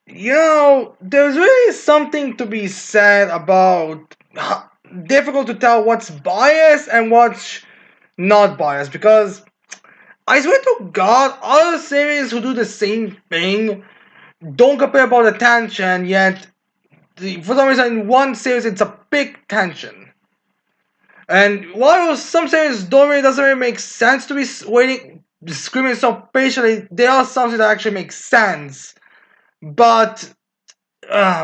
There's really something to be said about difficult to tell what's biased and what's not biased because I swear to God, other series who do the same thing don't compare about the tension, yet for some reason in one series it's a big tension. And while some series doesn't really make sense to be waiting, screaming so patiently, there are some that actually make sense. But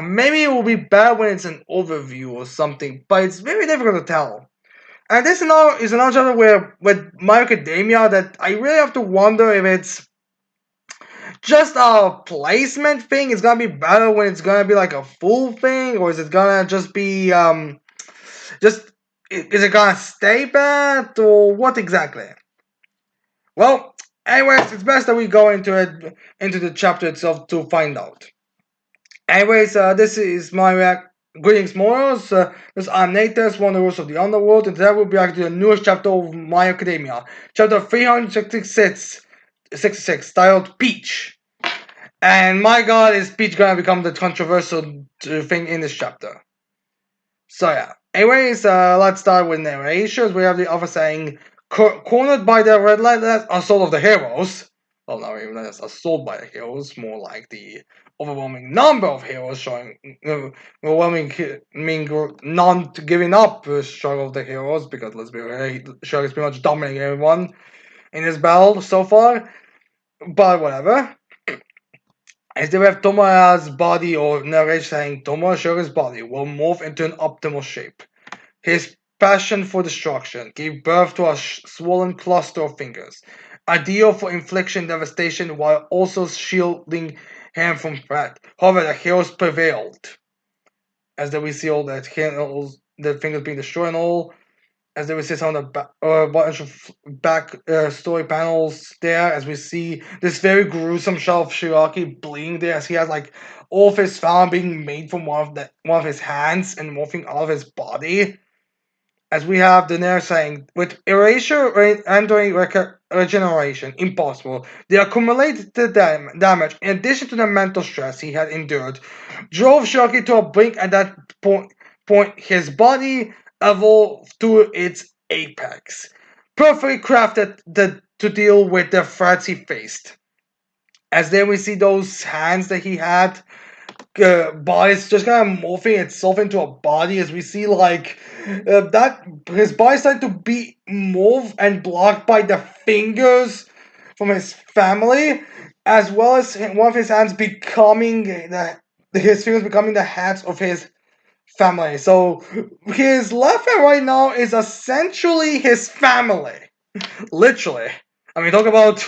maybe it will be bad when it's an overview or something, but it's very difficult to tell. And this is another genre where with My Academia that I really have to wonder if it's just a placement thing. It's gonna be better when it's gonna be like a full thing, or is it gonna just be just is it gonna stay bad or what exactly? Well, anyways, it's best that we go into the chapter itself to find out. Anyways, this is my greetings, morals. I'm Natus, one of the rules of the underworld, and today we'll be actually the newest chapter of My Academia, chapter 366, titled Peach. And my god, is Peach gonna become the controversial thing in this chapter? So yeah. Anyways, let's start with narrations. We have the author saying, cornered by the relentless assault of the heroes. Well, not even relentless assault by the heroes, more like the overwhelming number of heroes showing, overwhelming, meaning non giving up struggle of the heroes, because let's be real, Shark is pretty much dominating everyone in this battle so far. But whatever. As they have Tomoya's body, or narration saying Tomoya Sugar's body will morph into an optimal shape. His passion for destruction gave birth to a swollen cluster of fingers, ideal for infliction devastation while also shielding him from threat. However, the heroes prevailed, as we see all that the fingers being destroyed and all. As we see some of the bunch of back story panels there, as we see this very gruesome shot of Shiraki bleeding there, as he has like all of his family being made from one of his hands and morphing out of his body, as we have the narrator saying, with erasure entering regeneration impossible, the accumulated damage, in addition to the mental stress he had endured, drove Shoki to a brink. At that point his body evolved to its apex, perfectly crafted to deal with the threats he faced. As then we see those hands that he had, body's just kind of morphing itself into a body, as we see like that his body's starting to be moved and blocked by the fingers from his family, as well as one of his hands becoming his fingers becoming the hands of his family. So his left hand right now is essentially his family, literally. I mean, talk about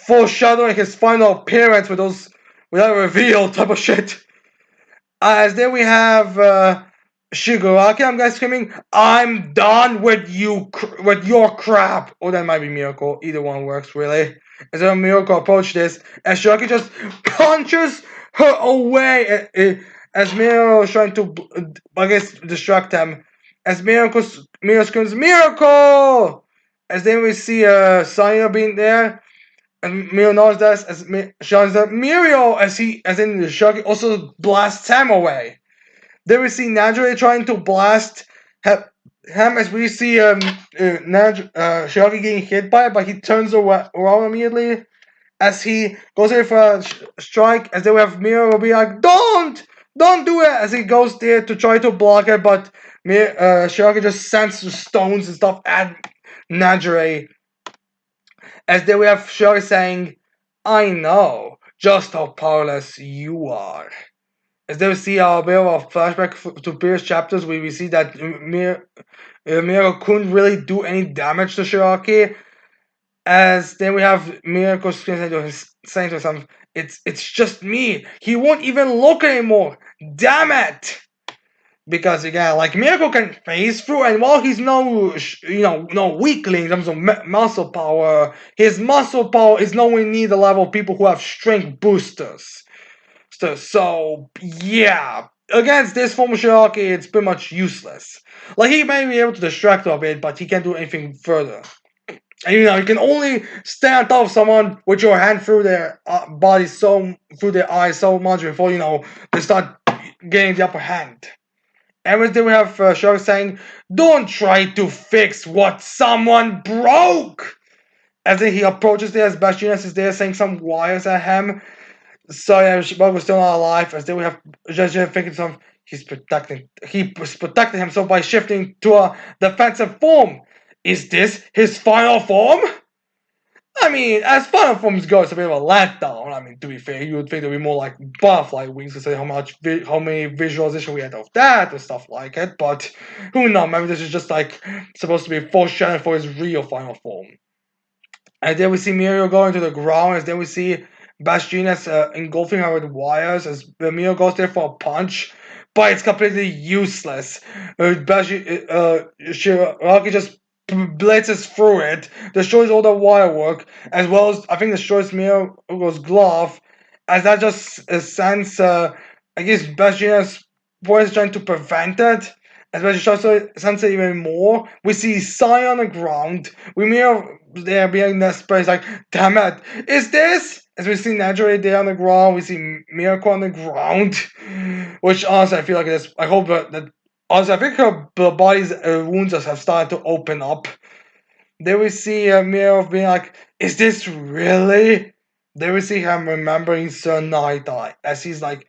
foreshadowing his final appearance with those without reveal type of shit. As then we have Shigaraki, I'm guys screaming, "I'm done with you, with your crap!" Or that might be Miracle. Either one works, really. As then Miracle approaches this, and Shigaraki just punches her away. As Miracle is trying to, I guess, distract him. As Miracle screams, "Miracle!" As then we see Sanya being there, and Miro knows that as Sean said, Mirio, as in the Shoki also blasts him away. Then we see Najee trying to blast him, as we see Shoki getting hit by it, but he turns around immediately as he goes in for a strike. As then we have Miro be like, don't do it, as he goes there to try to block it, but Shoki just sends the stones and stuff at Najee. As then we have Shoei saying, I know just how powerless you are. As then we see a bit of a flashback to previous chapters where we see that Miro couldn't really do any damage to Shiraki. As then we have Miracle saying to himself, it's just me. He won't even look anymore. Damn it! Because again, like Miracle can phase through, and while he's no weakling in terms of muscle power, his muscle power is nowhere near the level of people who have strength boosters. So yeah, against this form of Shiraki, it's pretty much useless. Like he may be able to distract a bit, but he can't do anything further. And you can only stand on top of someone with your hand through their body through their eyes so much before they start getting the upper hand. And then we have Shark saying, "Don't try to fix what someone broke." As he approaches there, as Bastiones is there saying some wires at him. So yeah, Shark was still not alive. As then we have Judge thinking some. He was protecting himself by shifting to a defensive form. Is this his final form? I mean, as Final Forms go, it's a bit of a letdown. I mean, to be fair, you would think there'd be more like butterfly wings to say how many visualization we had of that or stuff like it. But who knows? Maybe this is just like supposed to be foreshadowing for his real final form. And then we see Mirio going to the ground. As then we see Bastiones engulfing her with wires. As Mirio goes there for a punch, but it's completely useless. Shiraki just blitzes through it, destroys all the wire work, as well as I think destroys Mirio's glove. As that just sends, I guess, Bastiones was trying to prevent it. Especially Shasta sends it even more. We see Sai on the ground. We Miro there being desperate. It's like, damn it, is this? As we see naturally there on the ground, we see Miracle on the ground. Which honestly, I feel like it is. I hope that honestly, I think her body's wounds have started to open up. Then we see Miro being like, is this really? Then we see him remembering Sir Night Eye as he's like,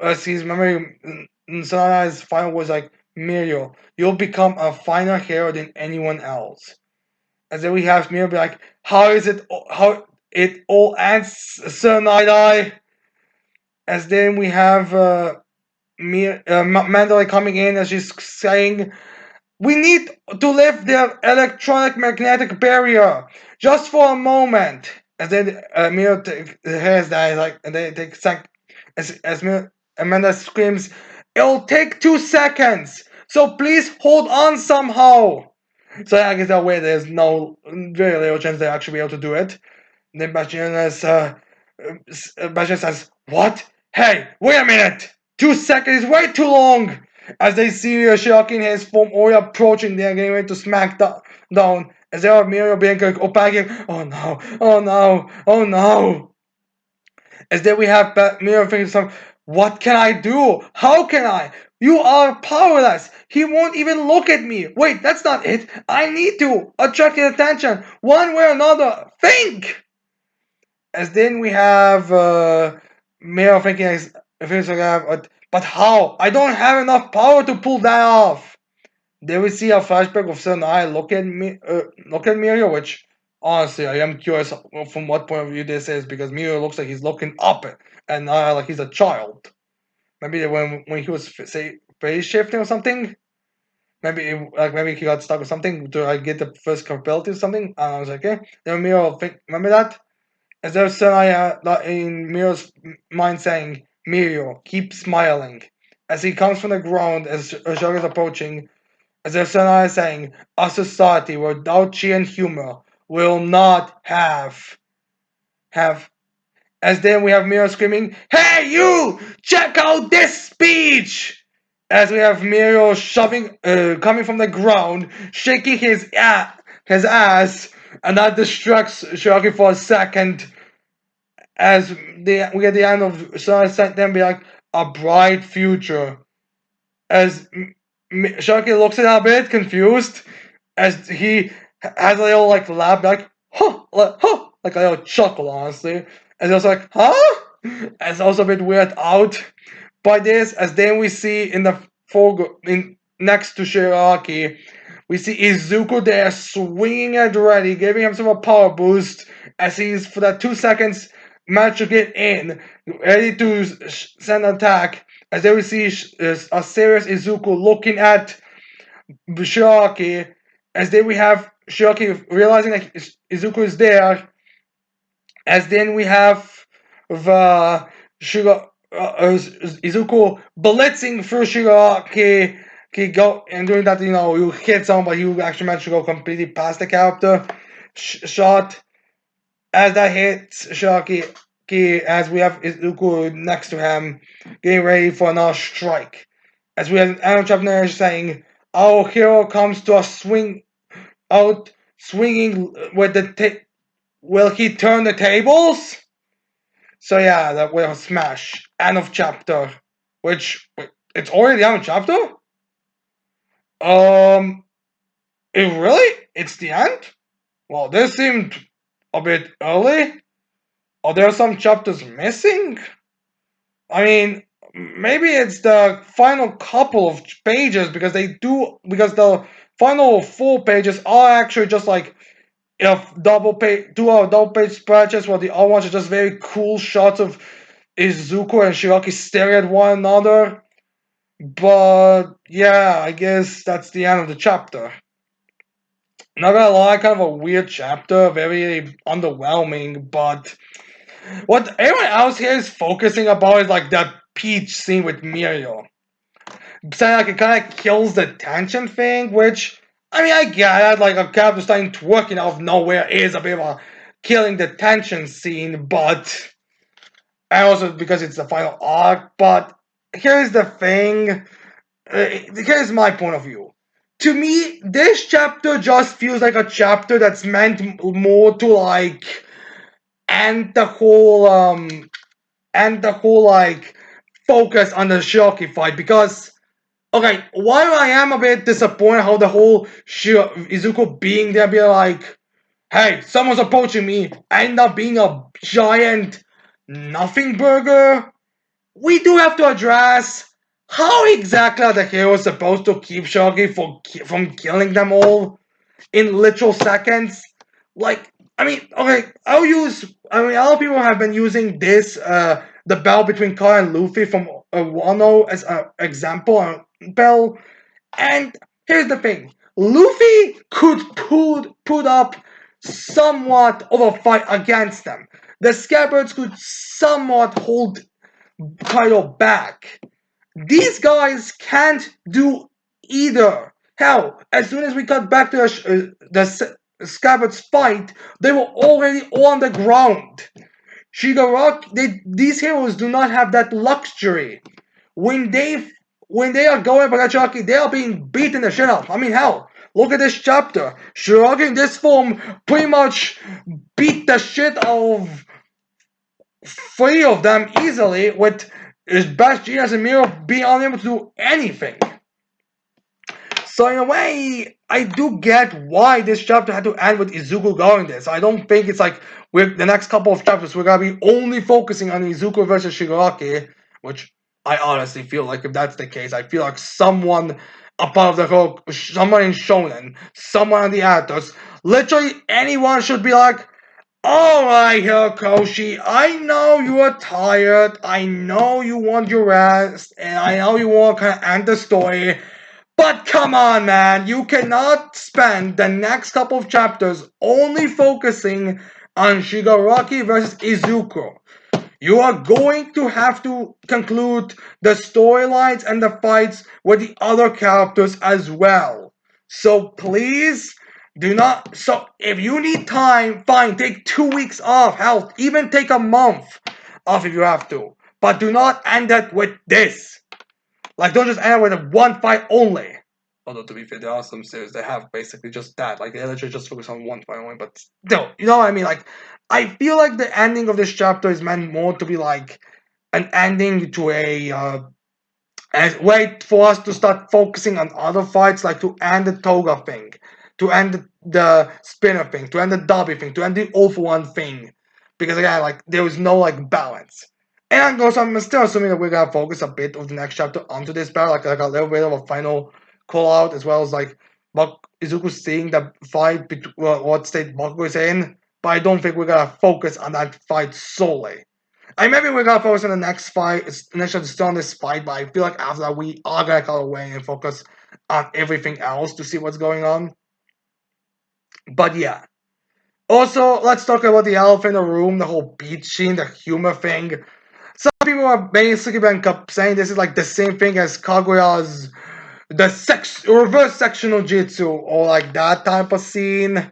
as he's remembering Sir Night Eye's final was like, Mirio, you'll become a finer hero than anyone else. And then we have Mirio be like, how it all ends, Sir Night Eye? As then we have Mandalay coming in as she's saying, we need to lift the electronic magnetic barrier just for a moment. And then Miro hears that, like, and they take Amanda screams, "It'll take 2 seconds, so please hold on somehow." So I guess that way there's no very little chance they'll actually be able to do it. And then Bastion says, "What? Hey, wait a minute! 2 seconds is way too long!" As they see Shiraki in his form already approaching, they're getting ready to smack down. As they are Mirio being panicking, "Oh no, oh no, oh no." As then we have Mirio thinking some, "What can I do? How can I? You are powerless. He won't even look at me. Wait, that's not it. I need to attract his attention one way or another. Think!" As then we have Miro thinking, but how? I don't have enough power to pull that off. Then we see a flashback of Sun I look at Mirio, which honestly I am curious from what point of view this is because Mirio looks like he's looking up and like he's a child. Maybe when he was say phase shifting or something. Maybe he got stuck or something to get the first capability or something. I was like, okay. Then Miro remember that? As there's in Miro's mind saying, Mirio, keep smiling. As he comes from the ground as Shogun is approaching, as there's saying, a society without cheer and humor will not have. As then we have Miro screaming, "Hey you! Check out this speech!" As we have Mirio coming from the ground, shaking his ass, and that distracts Shiraki for a second as we get the end of Sunset, then be like a bright future. As Sharky looks at it a bit confused, as he has a little like laugh, like like a little chuckle, honestly. And he was like, huh? And it's also a bit weird out by this, as then we see in the next to Shiraki, we see Izuku there swinging it ready, giving himself a power boost as he's for that 2 seconds managed to get in, ready to send an attack. As then we see a serious Izuku looking at Shiraki, as then we have Shiraki realizing that Izuku is there, as then we have the Izuku blitzing through Shiraki, go and doing that, you hit someone, but you actually managed to go completely past the character shot. As that hits Shiraki, as we have Izuku next to him, getting ready for another strike. As we have an Aaron Chapner saying, "Our hero comes to a swing out swinging with the will he turn the tables? So yeah, that will smash. End of chapter. Which it's already the end of chapter? Um it really? It's the end? Well, this seemed a bit early. Are there some chapters missing? I mean, maybe it's the final couple of pages because the final 4 pages are actually just like if double page spreadsheets, while the other ones are just very cool shots of Izuku and Shiraki staring at one another. But yeah, I guess that's the end of the chapter. Not gonna lie, kind of a weird chapter, very underwhelming, but what everyone else here is focusing about is like that peach scene with Mirio. Saying like it kind of kills the tension thing, which I mean I get it. Like a character starting twerking out of nowhere is a bit of a killing the tension scene, but and also because it's the final arc. But here's the thing. Here's my point of view. To me, this chapter just feels like a chapter that's meant more to like end the whole like focus on the Shiraki fight because okay, while I am a bit disappointed how the whole Izuku being there being like, hey, someone's approaching me, end up being a giant nothing burger, we do have to address how exactly are the heroes supposed to keep Shiraki from killing them all in literal seconds? Like, I mean, okay, I mean, a lot of people have been using the battle between Kai and Luffy from Wano as an example battle. And here's the thing: Luffy could put up somewhat of a fight against them. The Scabbards could somewhat hold Kaido back. These guys can't do either. Hell, as soon as we cut back to the Scabbards fight, they were already on the ground. These heroes do not have that luxury. When they when they are going for Shiraki, they are being beaten the shit out. I mean, hell, look at this chapter. Shiraki in this form pretty much beat the shit out of 3 of them easily, with his best genius and Miro being unable to do anything. So in a way, I do get why this chapter had to end with Izuku going this. I don't think it's like with the next couple of chapters we're gonna be only focusing on Izuku versus Shigaraki, which I honestly feel like if that's the case, I feel like someone a part of the whole, someone in Shonen, someone on the actors, literally anyone should be like, alright, Hirokoshi, I know you are tired, I know you want your rest, and I know you want to kind of end the story, but come on, man, you cannot spend the next couple of chapters only focusing on Shigaraki versus Izuku. You are going to have to conclude the storylines and the fights with the other characters as well. So please do not. So if you need time, fine, take 2 weeks off. Hell, even take a month off if you have to. But do not end it with this. Like, don't just end it with one fight only. Although, to be fair, there are some series that have basically just that. Like, they literally just focus on one fight only. But still, you know what I mean? Like, I feel like the ending of this chapter is meant more to be like an ending to a way for us to start focusing on other fights, like to end the Toga thing, to end the Spinner thing, to end the Dobby thing, to end the All for One thing. Because again, like, there is no like balance. And also, I'm still assuming that we're gonna focus a bit of the next chapter onto this battle, like a little bit of a final call out, as well as like Izuku seeing the fight between what state Bakugo is in. But I don't think we're gonna focus on that fight solely. I maybe we're gonna focus on the next fight, initially still on this fight, but I feel like after that we are gonna cut away and focus on everything else to see what's going on. But yeah. Also, let's talk about the elephant in the room, the whole beach scene, the humor thing. Some people have basically been saying this is like the same thing as Kaguya's reverse sectional jutsu, or like that type of scene.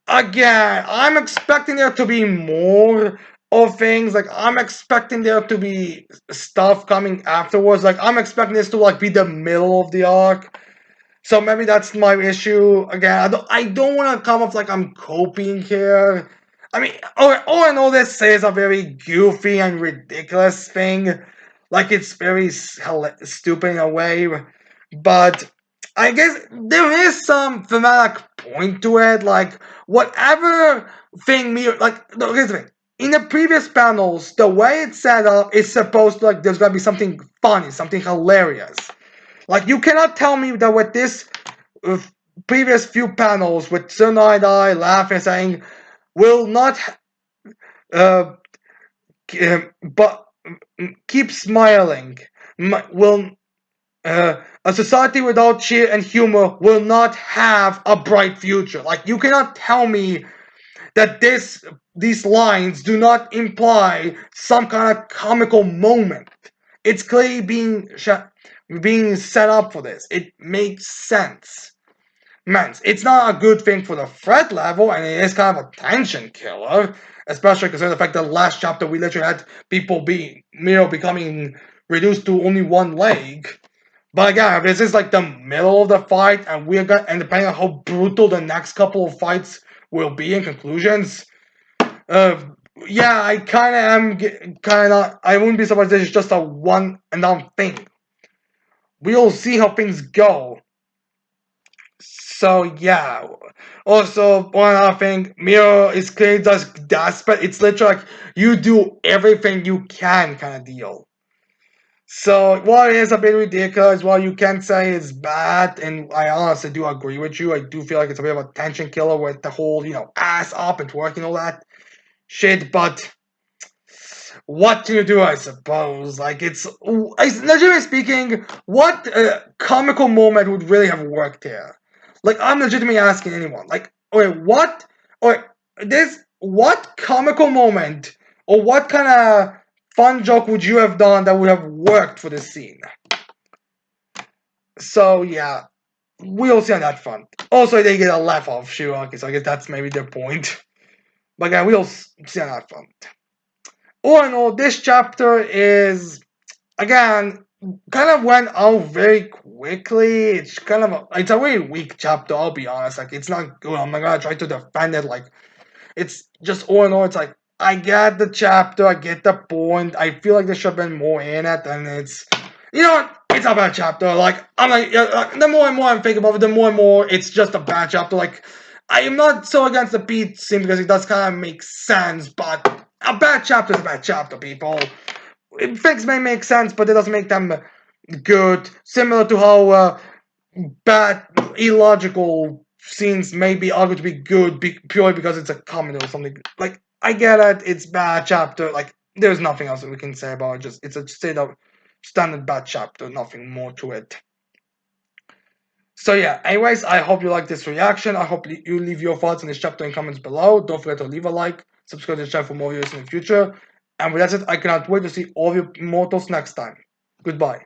Again, I'm expecting there to be more of things. Like, I'm expecting there to be stuff coming afterwards. Like, I'm expecting this to like be the middle of the arc. So maybe that's my issue. Again, I don't want to come off like I'm coping here. I mean, all I know this is a very goofy and ridiculous thing. Like it's very stupid in a way. But I guess there is some thematic point to it. Like, whatever thing me, like, no, here's the thing. In the previous panels, the way it's set up is supposed to, like, there's gonna be something funny, something hilarious. Like, you cannot tell me that with this uh, previous few panels with Tsunade laughing, saying, will not, uh, but keep smiling, will, a society without cheer and humor will not have a bright future. Like, you cannot tell me that these lines do not imply some kind of comical moment. It's clearly being set up for this. It makes sense. Man, it's not a good thing for the threat level, and it is kind of a tension killer, especially considering the fact that last chapter we literally had people becoming reduced to only one leg. But again, this is like the middle of the fight, and and depending on how brutal the next couple of fights will be in conclusions, uh, yeah, I kind of I wouldn't be surprised if it's just a one and done thing. We'll see how things go. So yeah. Also, one other thing, Miro is clearly does desperate. It's literally like you do everything you can kind of deal. So while it is a bit ridiculous, while you can say it's bad, and I honestly do agree with you, I do feel like it's a bit of a tension killer with the whole, ass up and twerking all that shit, but what can you do, I suppose? Like, legitimately speaking, what comical moment would really have worked here? Like, I'm legitimately asking anyone. Like, okay, what comical moment or what kind of fun joke would you have done that would have worked for this scene? So, yeah, we'll see on that front. Also, they get a laugh off Shiraki, so I guess that's maybe their point. But yeah, we'll see on that front. All in all, this chapter is, again, kind of went out very quickly. It's a very weak chapter, I'll be honest. Like, it's not good. I'm not gonna try to defend it. Like, it's just all in all, it's like, I get the chapter, I get the point. I feel like there should have been more in it, and you know what? It's a bad chapter. Like, I'm like, the more and more I'm thinking about it, the more and more it's just a bad chapter. Like, I am not so against the beat scene because it does kind of make sense, but a bad chapter is a bad chapter, people. Things may make sense, but it doesn't make them good. Similar to how bad, illogical scenes may be argued to be good purely because it's a comedy or something. Like, I get it, it's bad chapter. Like, there's nothing else that we can say about it. Just it's a straight up standard bad chapter, nothing more to it. So yeah, anyways, I hope you like this reaction. I hope you leave your thoughts on this chapter in comments below. Don't forget to leave a like, subscribe to the channel for more videos in the future. And with that said, I cannot wait to see all of you mortals next time. Goodbye.